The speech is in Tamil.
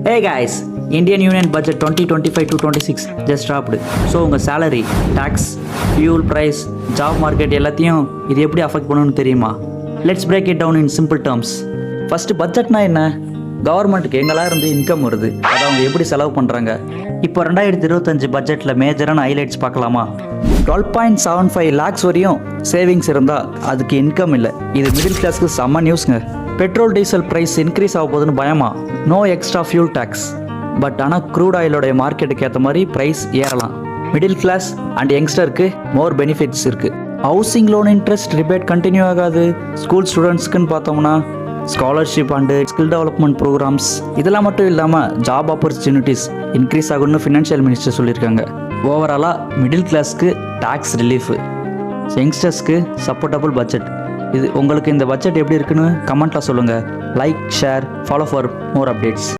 Hey guys, Indian Union budget 2025 to 26 just dropped. So உங்கள் salary, tax, fuel price, job market எல்லாத்தையும் இது எப்படி அஃபெக்ட் பண்ணணும்னு தெரியுமா? Let's break it down in simple terms. First பட்ஜெட்னா என்ன? கவர்மெண்ட்டுக்கு எங்கெல்லாம் இருந்து இன்கம் வருது, அதை அவங்க எப்படி செலவு பண்ணுறாங்க. இப்போ 2025 பட்ஜெட்டில் மேஜரான ஹைலைட்ஸ் பார்க்கலாமா? 12.75 lakhs வரையும் சேவிங்ஸ் இருந்தால் அதுக்கு இன்கம் இல்லை. இது மிடில் கிளாஸ்க்கு செம்ம நியூஸ்ங்க. பெட்ரோல் டீசல் ப்ரைஸ் இன்க்ரீஸ் ஆக போகுதுன்னு பயமா? No extra fuel tax. But ஆனால் க்ரூட் ஆயிலோடைய மார்க்கெட்டுக்கு ஏற்ற மாதிரி ப்ரைஸ் ஏறலாம். மிடில் கிளாஸ் அண்ட் யங்ஸ்டருக்கு மோர் பெனிஃபிட்ஸ் இருக்குது. Housing loan interest rebate continue ஆகாது. ஸ்கூல் ஸ்டூடெண்ட்ஸ்க்குன்னு பார்த்தோம்னா scholarship and skill development programmes இதெல்லாம் மட்டும் இல்லாமல் ஜாப் ஆப்பர்ச்சுனிட்டிஸ் இன்க்ரீஸ் ஆகும்னு ஃபினான்ஷியல் மினிஸ்டர் சொல்லியிருக்காங்க. ஓவராலாக மிடில் கிளாஸ்க்கு டேக்ஸ் ரிலீஃபு, யங்ஸ்டர்ஸ்க்கு சப்போர்ட்டபுள் பட்ஜெட். இது உங்களுக்கு இந்த பட்ஜெட் எப்படி இருக்குன்னு கமெண்ட்டில் சொல்லுங்கள். Like, share, follow for more updates.